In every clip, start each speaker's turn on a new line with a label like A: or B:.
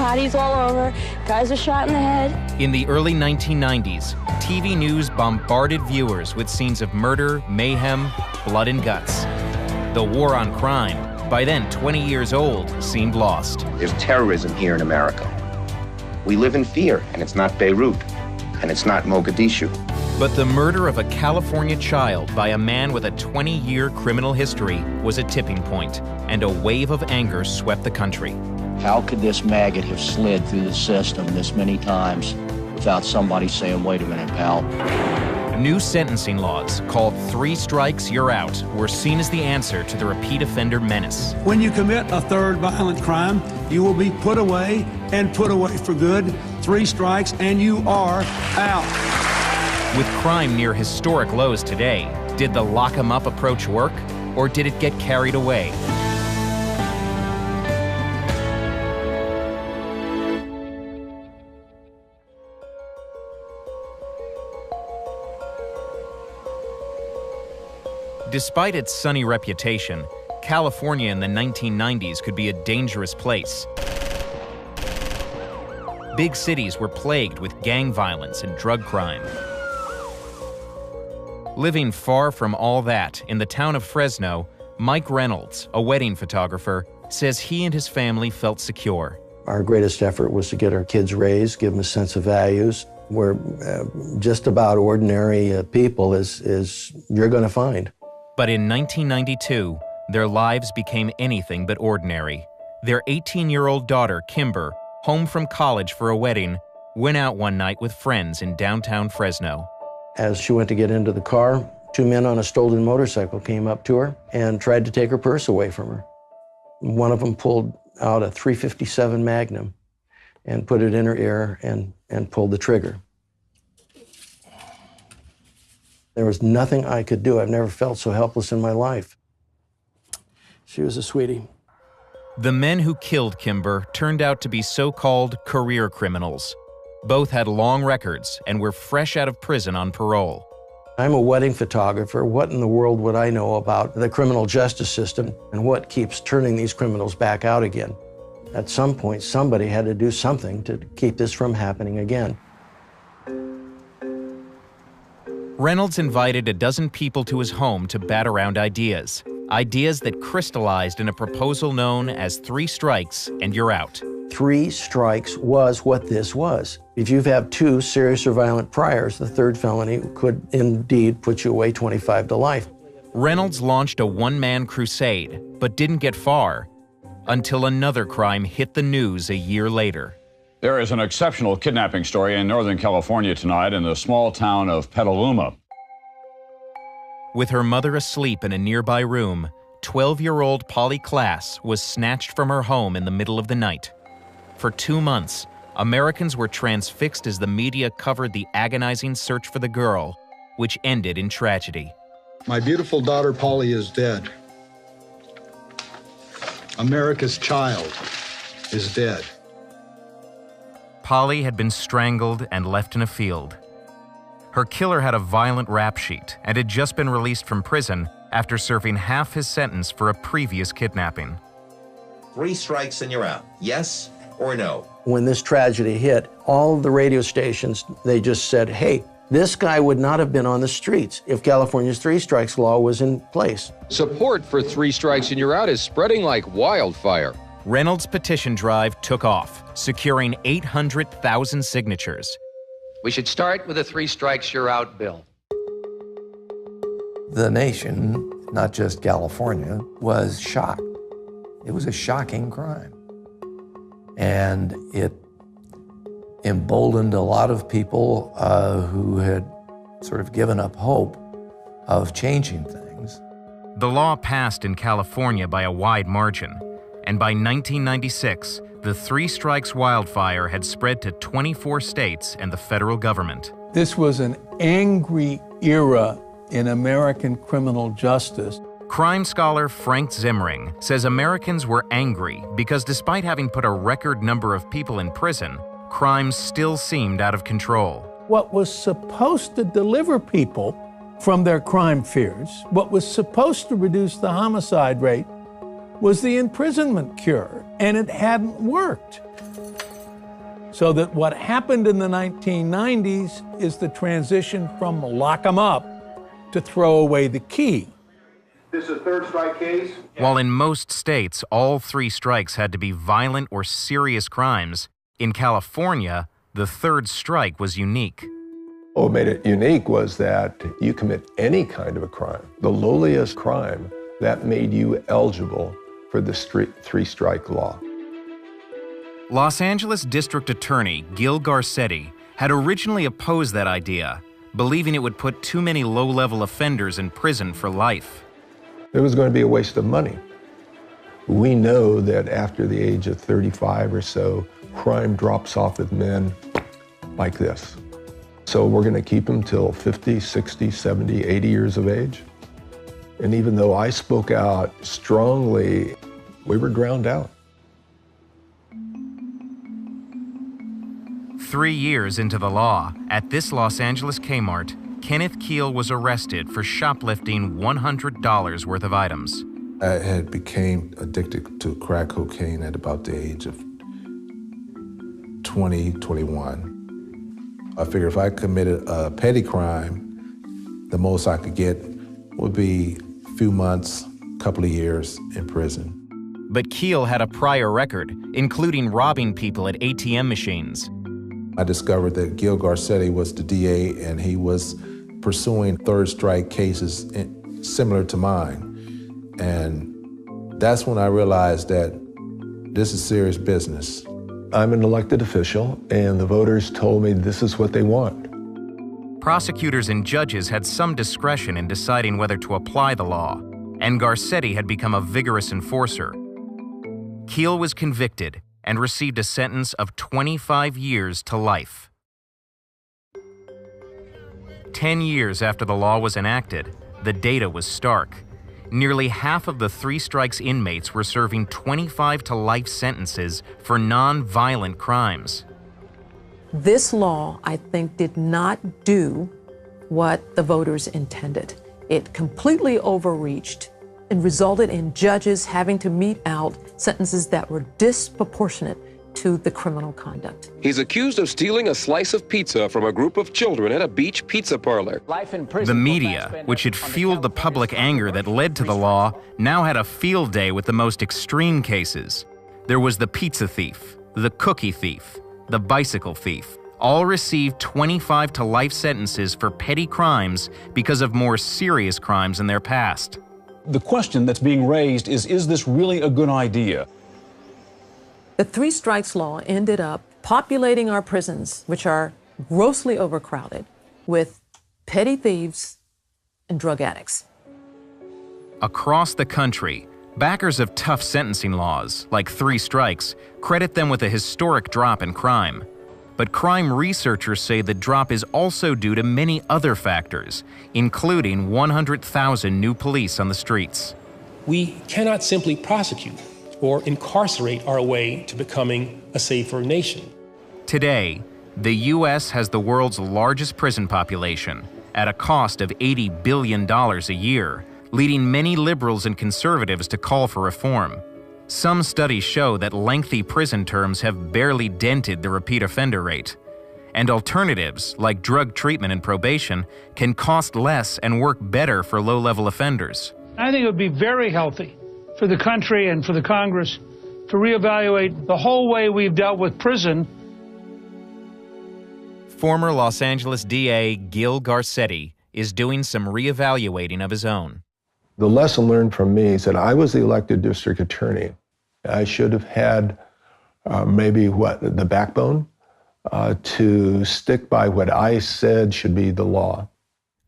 A: bodies all over. Guys are shot in the head.
B: In the early 1990s, TV news bombarded viewers with scenes of murder, mayhem, blood and guts. The war on crime, by then 20 years old, seemed lost.
C: There's terrorism here in America. We live in fear, and it's not Beirut, and it's not Mogadishu.
B: But the murder of a California child by a man with a 20-year criminal history was a tipping point, and a wave of anger swept the country.
D: How could this maggot have slid through the system this many times without somebody saying, wait a minute, pal?
B: New sentencing laws, called 3 Strikes, You're Out, were seen as the answer to the repeat offender menace.
E: When you commit a third violent crime, you will be put away and put away for good. 3 strikes and you are out.
B: With crime near historic lows today, did the lock 'em up approach work, or did it get carried away? Despite its sunny reputation, California in the 1990s could be a dangerous place. Big cities were plagued with gang violence and drug crime. Living far from all that in the town of Fresno, Mike Reynolds, a wedding photographer, says he and his family felt secure.
F: Our greatest effort was to get our kids raised, give them a sense of values. We're just about ordinary people as you're going to find.
B: But in 1992, their lives became anything but ordinary. Their 18-year-old daughter, Kimber, home from college for a wedding, went out one night with friends in downtown Fresno.
F: As she went to get into the car, 2 men on a stolen motorcycle came up to her and tried to take her purse away from her. One of them pulled out a .357 Magnum and put it in her ear and pulled the trigger. There was nothing I could do. I've never felt so helpless in my life. She was a sweetie.
B: The men who killed Kimber turned out to be so-called career criminals. Both had long records and were fresh out of prison on parole.
F: I'm a wedding photographer. What in the world would I know about the criminal justice system and what keeps turning these criminals back out again? At some point, somebody had to do something to keep this from happening again.
B: Reynolds invited a dozen people to his home to bat around ideas that crystallized in a proposal known as 3 Strikes and You're Out.
F: 3 strikes was what this was. If you have 2 serious or violent priors, the 3rd felony could indeed put you away 25 to life.
B: Reynolds launched a one-man crusade, but didn't get far until another crime hit the news a year later.
G: There is an exceptional kidnapping story in Northern California tonight in the small town of Petaluma.
B: With her mother asleep in a nearby room, 12-year-old Polly Klaas was snatched from her home in the middle of the night. For 2 months, Americans were transfixed as the media covered the agonizing search for the girl, which ended in tragedy.
H: My beautiful daughter Polly is dead. America's child is dead.
B: Polly had been strangled and left in a field. Her killer had a violent rap sheet and had just been released from prison after serving half his sentence for a previous kidnapping.
I: 3 strikes and you're out. Yes or no?
F: When this tragedy hit, all of the radio stations, they just said, hey, this guy would not have been on the streets if California's 3 strikes law was in place.
J: Support for 3 strikes and you're out is spreading like wildfire.
B: Reynolds' petition drive took off, securing 800,000 signatures.
K: We should start with a 3 strikes you're out bill.
L: The nation, not just California, was shocked. It was a shocking crime. And it emboldened a lot of people who had sort of given up hope of changing things.
B: The law passed in California by a wide margin, and by 1996, the 3 Strikes wildfire had spread to 24 states and the federal government.
E: This was an angry era in American criminal justice.
B: Crime scholar Frank Zimring says Americans were angry because despite having put a record number of people in prison, crime still seemed out of control.
E: What was supposed to deliver people from their crime fears, what was supposed to reduce the homicide rate, was the imprisonment cure, and it hadn't worked.
M: So that what happened in the 1990s is the transition from lock 'em up to throw away the key.
N: This is a third strike case.
B: While in most states, all 3 strikes had to be violent or serious crimes, in California, the third strike was unique.
O: What made it unique was that you commit any kind of a crime, the lowliest crime, that made you eligible for the 3-strike law.
B: Los Angeles District Attorney Gil Garcetti had originally opposed that idea, believing it would put too many low-level offenders in prison for life.
O: It was going to be a waste of money. We know that after the age of 35 or so, crime drops off with men like this. So we're going to keep them till 50, 60, 70, 80 years of age. And even though I spoke out strongly, we were drowned out.
B: 3 years into the law, at this Los Angeles Kmart, Kenneth Keel was arrested for shoplifting $100 worth of items.
P: I had became addicted to crack cocaine at about the age of 20, 21. I figured if I committed a petty crime, the most I could get would be a few months, a couple of years in prison.
B: But Keel had a prior record, including robbing people at ATM machines.
P: I discovered that Gil Garcetti was the DA and he was pursuing third strike cases similar to mine. And that's when I realized that this is serious business.
O: I'm an elected official and the voters told me this is what they want.
B: Prosecutors and judges had some discretion in deciding whether to apply the law, and Garcetti had become a vigorous enforcer. Keel was convicted and received a sentence of 25 years to life. 10 years after the law was enacted, the data was stark. Nearly half of the 3 strikes inmates were serving 25 to life sentences for non-violent crimes.
Q: This law, I think, did not do what the voters intended. It completely overreached and resulted in judges having to mete out sentences that were disproportionate to the criminal conduct.
J: He's accused of stealing a slice of pizza from a group of children at a beach pizza parlor.
B: The media, which had fueled the public anger that led to the law, now had a field day with the most extreme cases. There was the pizza thief, the cookie thief, the bicycle thief. All received 25 to life sentences for petty crimes because of more serious crimes in their past.
R: The question that's being raised is this really a good idea?
Q: The 3 strikes law ended up populating our prisons, which are grossly overcrowded, with petty thieves and drug addicts.
B: Across the country, backers of tough sentencing laws, like 3 strikes, credit them with a historic drop in crime. But crime researchers say the drop is also due to many other factors, including 100,000 new police on the streets.
S: We cannot simply prosecute or incarcerate our way to becoming a safer nation.
B: Today, the U.S. has the world's largest prison population at a cost of $80 billion a year, leading many liberals and conservatives to call for reform. Some studies show that lengthy prison terms have barely dented the repeat offender rate. And alternatives, like drug treatment and probation, can cost less and work better for low-level offenders.
T: I think it would be very healthy for the country and for the Congress to reevaluate the whole way we've dealt with prison.
B: Former Los Angeles DA Gil Garcetti is doing some reevaluating of his own.
O: The lesson learned from me is that I was the elected district attorney. I should have had the backbone to stick by what I said should be the law.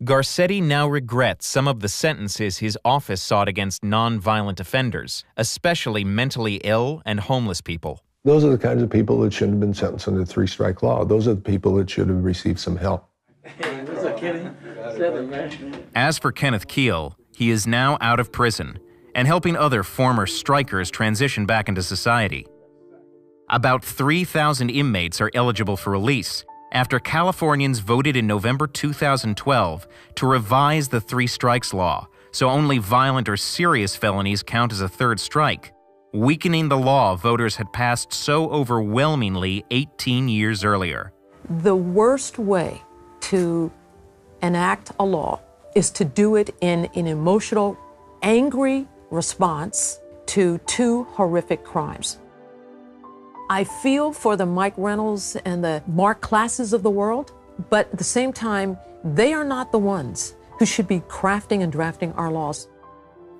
B: Garcetti now regrets some of the sentences his office sought against non-violent offenders, especially mentally ill and homeless people.
O: Those are the kinds of people that shouldn't have been sentenced under the 3-strike law. Those are the people that should have received some help.
B: As for Kenneth Keel, he is now out of prison and helping other former strikers transition back into society. About 3,000 inmates are eligible for release after Californians voted in November 2012 to revise the 3 strikes law, so only violent or serious felonies count as a 3rd strike. weakening the law voters had passed so overwhelmingly 18 years earlier.
Q: The worst way to enact a law is to do it in an emotional, angry response to two horrific crimes. I feel for the Mike Reynolds and the Mark Klasses of the world, but at the same time, they are not the ones who should be crafting and drafting our laws.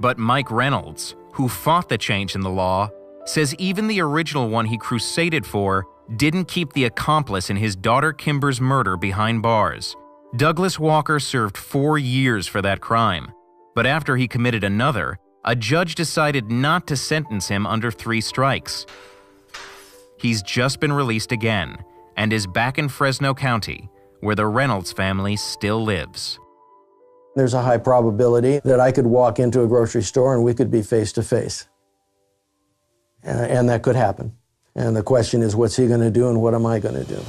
B: But Mike Reynolds, who fought the change in the law, says even the original one he crusaded for didn't keep the accomplice in his daughter Kimber's murder behind bars. Douglas Walker served 4 years for that crime, but after he committed another, a judge decided not to sentence him under 3 strikes. He's just been released again and is back in Fresno County, where the Reynolds family still lives.
F: There's a high probability that I could walk into a grocery store and we could be face to face. And that could happen. And the question is, what's he going to do and what am I going to do?